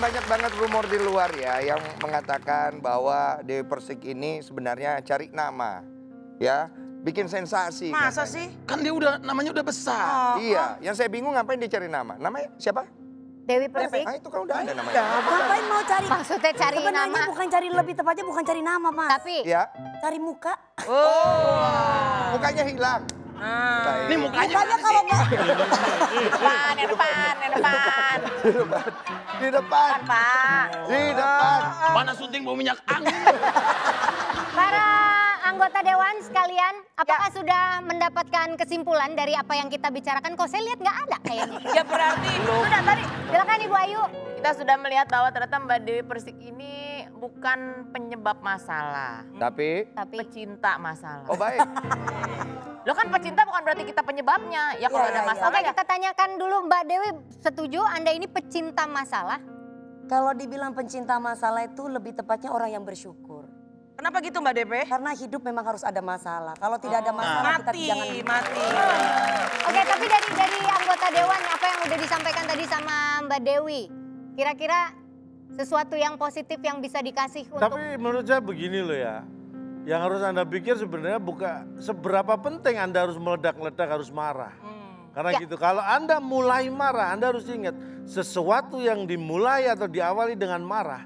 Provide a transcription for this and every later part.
banyak banget rumor di luar ya yang mengatakan bahwa Dewi Persik ini sebenarnya cari nama. Ya, bikin sensasi. Masa katanya. sih? Kan dia namanya udah besar. Iya, yang saya bingung ngapain dia cari nama. Namanya siapa? Dewi Persik. Ah, itu kan udah ada namanya. Ngapain mau cari? Maksudnya cari Sebenarnya nama. bukan cari, lebih tepatnya bukan cari nama, Mas. Tapi Ya, Cari muka. mukanya hilang. Baik. Ini mukanya Mukanya kalau nggak depan, yang depan, yang depan. Di depan. Pak. Di depan. mana syuting bau minyak angin. Para anggota Dewan sekalian, apakah sudah mendapatkan kesimpulan dari apa yang kita bicarakan? Kok saya lihat nggak ada kayaknya. Ya berarti Sudah tadi, silakan Ibu Ayu. kita sudah melihat bahwa ternyata Mbak Dewi Persik ini bukan penyebab masalah. Tapi, Pecinta masalah. oh baik. Lo kan pecinta bukan berarti kita penyebabnya. Ya kalau Iya, ada iya, iya. masalah Oke, ya. kita tanyakan dulu Mbak Dewi, setuju Anda ini pecinta masalah? Kalau dibilang pencinta masalah itu lebih tepatnya orang yang bersyukur. Kenapa gitu Mbak DP? Karena hidup memang harus ada masalah. Kalau tidak ada masalah kita Mati, jangan mati. Oke, tapi dari anggota Dewan apa yang udah disampaikan tadi sama Mbak Dewi? Kira-kira sesuatu yang positif yang bisa dikasih untuk... Tapi menurut saya begini loh ya. Yang harus Anda pikir sebenarnya bukan seberapa penting Anda harus meledak-ledak, harus marah. Karena Ya. gitu, kalau Anda mulai marah, Anda harus ingat sesuatu yang dimulai atau diawali dengan marah,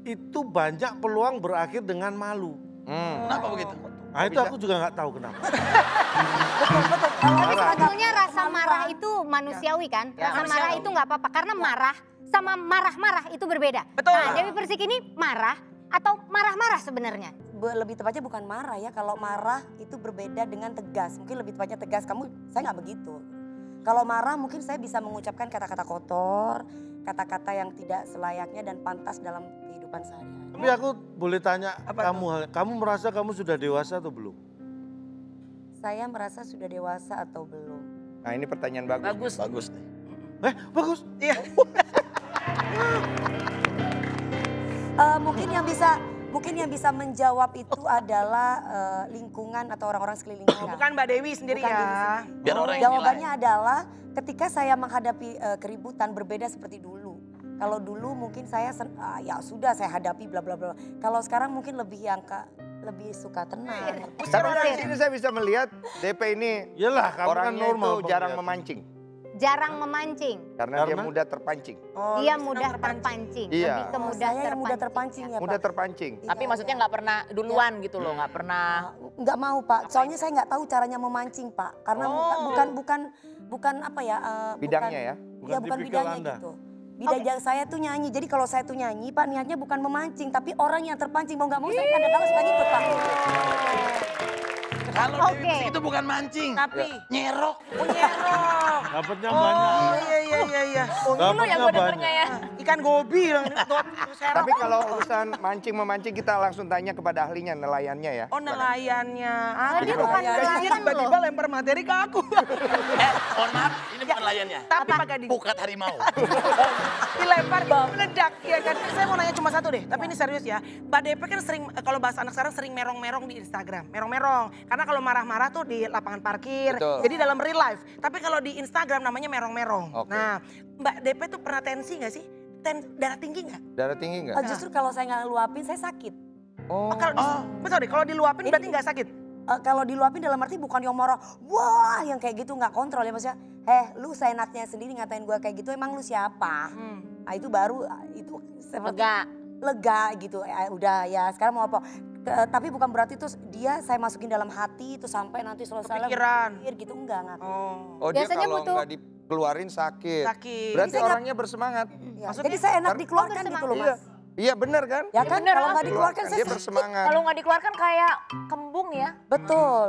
itu banyak peluang berakhir dengan malu. Kenapa begitu? Nah itu aku juga nggak tahu kenapa. Tapi sebetulnya rasa marah itu manusiawi kan? Rasa marah itu nggak apa-apa karena marah sama marah-marah itu berbeda. Betul. Nah, Dewi Persik ini marah atau marah-marah sebenarnya? lebih tepatnya bukan marah ya. Kalau marah itu berbeda dengan tegas. Mungkin lebih tepatnya tegas. Saya nggak begitu. Kalau marah mungkin saya bisa mengucapkan kata-kata kotor, kata-kata yang tidak selayaknya dan pantas dalam kehidupan sehari-hari. Tapi aku boleh tanya kamu merasa kamu sudah dewasa atau belum? Saya merasa sudah dewasa atau belum? Nah ini pertanyaan bagus. Bagus nih. Bagus. Iya. Mungkin yang bisa menjawab itu adalah lingkungan atau orang-orang sekeliling kita. Bukan Mbak Dewi sendiri Bukan ya. diri sendiri. Biar orang yang Jawabannya adalah ketika saya menghadapi keributan berbeda seperti dulu. Kalau dulu mungkin saya ya sudah saya hadapi bla bla bla. Kalau sekarang mungkin lebih lebih suka tenang. Tapi dari sini saya bisa melihat DP ini Iyalah, kamu kan orangnya normal. itu jarang Bang. memancing. Jarang memancing. Karena dia mudah terpancing. Oh, Dia senang mudah terpancing. Iya. Lebih ke mudah Saya yang mudah terpancing ya Mudah Pak. terpancing. Tapi maksudnya nggak pernah duluan gitu loh, nggak pernah. Nggak mau Pak, soalnya saya nggak tahu caranya memancing Pak. Karena bukan apa ya. Bidangnya ya? Iya bukan tipikal bidangnya Anda. gitu. Bidang saya tuh nyanyi, jadi kalau saya tuh nyanyi Pak niatnya bukan memancing. Tapi orang yang terpancing mau nggak mau saya kadang-kadang suka ngikut Pak. Kalau Dewi Oke. Persik itu bukan mancing. Tapi Nyerok. nyerok. Dapatnya banyak. Oh iya. Oh, Dapatnya banyak. ya. ikan gobi yang serok. Tapi kalau urusan mancing-memancing kita langsung tanya kepada ahlinya, nelayannya ya. Oh nelayannya. Dia bukan nelayan Tiba-tiba loh. lempar materi ke aku. Mohon maaf, ini bukan layannya. Tapi pakai di Pukat harimau. dilempar meledak ya kan. Saya mau nanya cuma satu deh, tapi ini serius ya. Mbak DP kan sering, kalau bahasa anak sekarang sering merong-merong di Instagram. Merong-merong. Karena kalau marah-marah tuh di lapangan parkir. Betul. Jadi dalam real life. Tapi kalau di Instagram namanya merong-merong. Oke. Nah Mbak DP tuh pernah tensi gak sih? Darah tinggi gak? Darah tinggi nggak? Justru kalau saya nggak ngeluapin saya sakit. Oh. Betul deh, kalau diluapin berarti nggak sakit? Kalau diluapin dalam arti bukan yang marah, wah yang kayak gitu nggak kontrol ya maksudnya. Lu seenaknya sendiri ngatain gue kayak gitu, emang lu siapa? Nah itu baru itu seperti lega gitu. Udah ya sekarang mau apa? Tapi bukan berarti terus saya masukin dalam hati itu sampai nanti selesai Kepikiran. pikir gitu enggak. Oh dia Biasanya kalau butuh- nggak dikeluarin sakit. Sakit. Berarti Jadi saya orangnya bersemangat. Ya, jadi saya enak dikeluarkan gitu loh Mas. Iya benar kan? Ya kan kalau nggak dikeluarkan Dia saya bersemangat. Kalau nggak dikeluarkan kayak kembung ya. betul.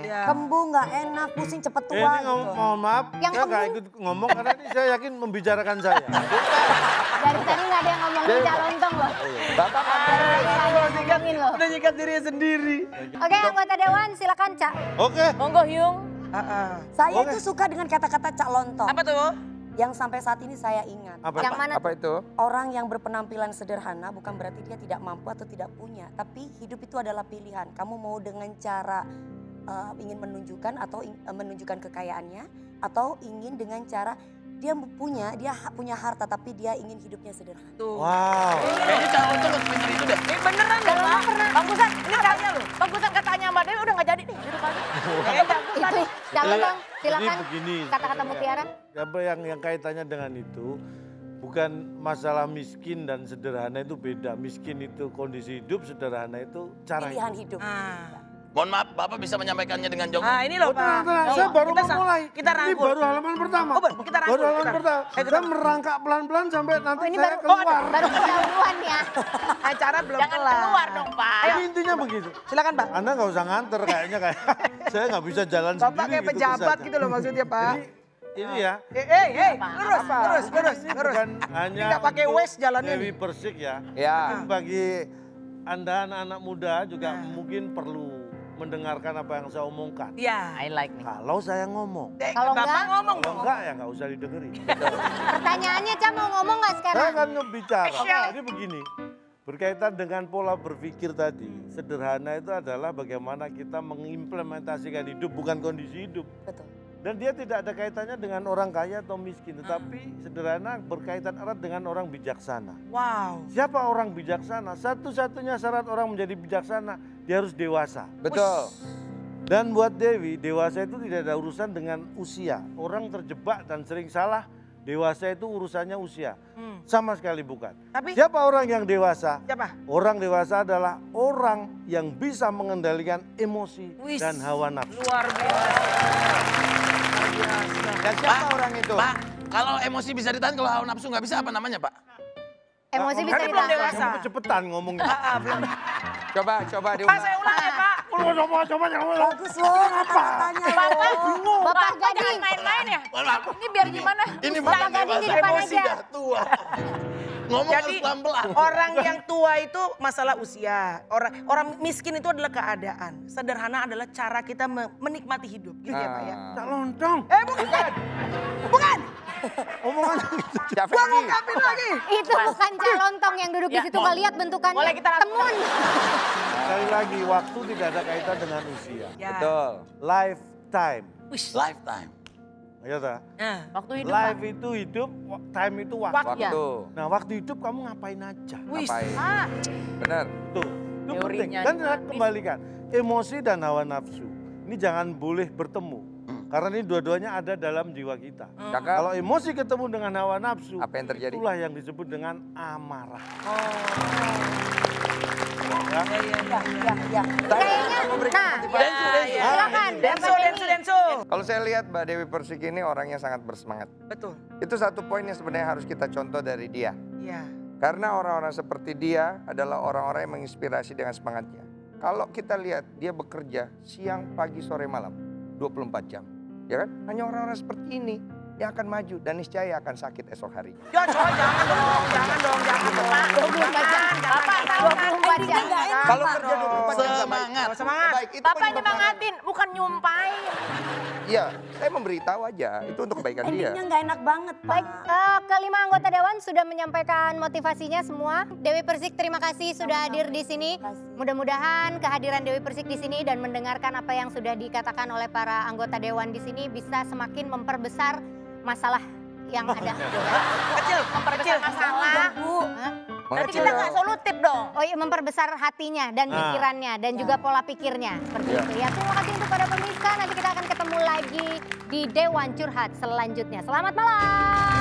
Ya. Kembung nggak enak, pusing cepet tua Ini gitu. mohon maaf, Yang saya nggak kamu- ikut ngomong karena ini saya yakin membicarakan saya. Dari tadi nggak ada yang ngomongin Cak Lontong loh. Bapak Ngomongin loh. Udah nyikat dirinya sendiri. Oke, anggota Dewan silakan Cak. Oke. Monggo Hyung. Saya itu suka dengan kata-kata Cak Lontong. Apa tuh? Yang sampai saat ini saya ingat. Yang mana? apa itu? Orang yang berpenampilan sederhana bukan berarti dia tidak mampu atau tidak punya. Tapi hidup itu adalah pilihan. Kamu mau dengan cara ingin menunjukkan atau menunjukkan kekayaannya. Atau ingin dengan cara dia punya harta tapi dia ingin hidupnya sederhana. Tuh. Wow. Kayaknya calon tuh pinter itu deh. Ini beneran deh, Pak. Bang Gusan, ini katanya loh. Bang Gusan katanya Mbak Dewi udah gak jadi nih di rumahnya. Itu calon Bang, silakan. Jadi begini. Kata-kata Mutiara. Apa yang kaitannya dengan itu bukan masalah miskin dan sederhana itu beda. Miskin itu kondisi hidup, sederhana itu cara Pilihan hidup. hidup. Mohon maaf, Bapak bisa menyampaikannya dengan jongkok. Ini loh Pak. Saya baru Kita memulai. Kita Ini rangkul. baru halaman pertama. Oh, kita rangkul. Baru halaman pertama. Saya merangkak pelan-pelan sampai nanti Oh ini saya baru keluar. baru pendahuluan ya. Acara belum Jangan kelar. keluar dong Pak. Jadi intinya begitu. Silakan Pak. Anda nggak usah nganter kayaknya kayak saya nggak bisa jalan Bapak sendiri kayak pejabat ke gitu loh maksudnya Pak. Jadi ini ya. Lurus. Bukan hanya Nggak pakai untuk waist jalannya Dewi nih. Persik ya. Ya. Mungkin bagi Anda anak-anak muda juga mungkin perlu mendengarkan apa yang saya omongkan. Iya. I like nih. Kalau saya ngomong, Kalau Bapak enggak? ngomong kalau dong. enggak ya nggak usah didengerin. Pertanyaannya Cam mau ngomong nggak Saya sekarang? akan ngebicara. Oke. Jadi begini, berkaitan dengan pola berpikir tadi, sederhana itu adalah bagaimana kita mengimplementasikan hidup, bukan kondisi hidup. Betul. Dan dia tidak ada kaitannya dengan orang kaya atau miskin, tetapi sederhana berkaitan erat dengan orang bijaksana. Wow. Siapa orang bijaksana? Satu-satunya syarat orang menjadi bijaksana, dia harus dewasa. Betul. Dan buat Dewi, dewasa itu tidak ada urusan dengan usia. Orang terjebak dan sering salah, dewasa itu urusannya usia. Sama sekali bukan. Tapi- Siapa orang yang dewasa? Siapa? Orang dewasa adalah orang yang bisa mengendalikan emosi Wis. dan hawa nafsu. Luar biasa. Dan siapa orang itu? Pak, kalau emosi bisa ditahan, kalau hawa nafsu nggak bisa, apa namanya Pak? Emosi bisa Kan dia belum ditahan. dewasa. Kamu cepetan ngomongnya. Coba Pak diulang. saya ulang ya Pak. Coba yang ulang. Bagus loh kata-katanya loh. Bapak Jangan Gading. main-main ya. Mohon maaf. Ini biar gimana? Ini Bapak bukan Gading di dewasa, depan emosi aja. dah tua. Ngomong Jadi harus pelan-pelan. orang yang tua itu masalah usia. Orang miskin itu adalah keadaan. Sederhana adalah cara kita menikmati hidup. Gitu ya Pak ya. Tak lontong. Bukan. Bukan. Omongannya gitu. Siapa Gua ini? ngungkapin lagi. Itu bukan calontong yang duduk di Ya, situ nggak lihat bentukannya. boleh kita langsung. Temuan. Sekali lagi, waktu tidak ada kaitan dengan usia. Ya. Betul. Lifetime. Lifetime. Ya tak? Nah, Waktu hidup. Life itu hidup, time itu waktu. Waktu. Nah waktu hidup kamu ngapain aja? wis. Ngapain? Ah, Benar. Tuh, itu penting. Teorinya Dan juga. kembalikan, emosi dan hawa nafsu. Ini jangan boleh bertemu. Karena ini dua-duanya ada dalam jiwa kita. Cakap. Kalau emosi ketemu dengan hawa nafsu, Apa yang terjadi? itulah yang disebut dengan amarah. Ya. Kayaknya, nah, silakan. Bapak Denny. Densu. Kalau saya lihat Mbak Dewi Persik ini orangnya sangat bersemangat. Betul. Itu satu poin yang sebenarnya harus kita contoh dari dia. Iya. Karena orang-orang seperti dia adalah orang-orang yang menginspirasi dengan semangatnya. Kalau kita lihat dia bekerja siang, pagi, sore, malam. 24 jam. Ya kan? Hanya orang-orang seperti ini yang akan maju dan niscaya akan sakit esok hari. Ya coy, jangan dong. Pak. 24 jam. Bapak tahu kan? 24 jam. Kalau kerja 24 jam Semangat. Semangat. Baik, itu Bapak penyebab nyemangatin, bukan nyumpain. Iya, saya memberitahu aja. Itu untuk kebaikan dia. Endingnya nggak enak banget Pak. Baik, kelima anggota Dewan sudah menyampaikan motivasinya semua. Dewi Persik terima kasih sudah hadir di sini. Mudah-mudahan kehadiran Dewi Persik di sini dan mendengarkan apa yang sudah dikatakan oleh para anggota Dewan di sini bisa semakin memperbesar masalah yang ada. Kecil. Memperbesar masalah. Hah? Nanti kita nggak solutif dong. Oh iya, memperbesar hatinya dan pikirannya dan juga pola pikirnya. Seperti itu ya. Terima kasih untuk para pemirsa. Nanti kita akan ketemu lagi di Dewan Curhat selanjutnya. Selamat malam.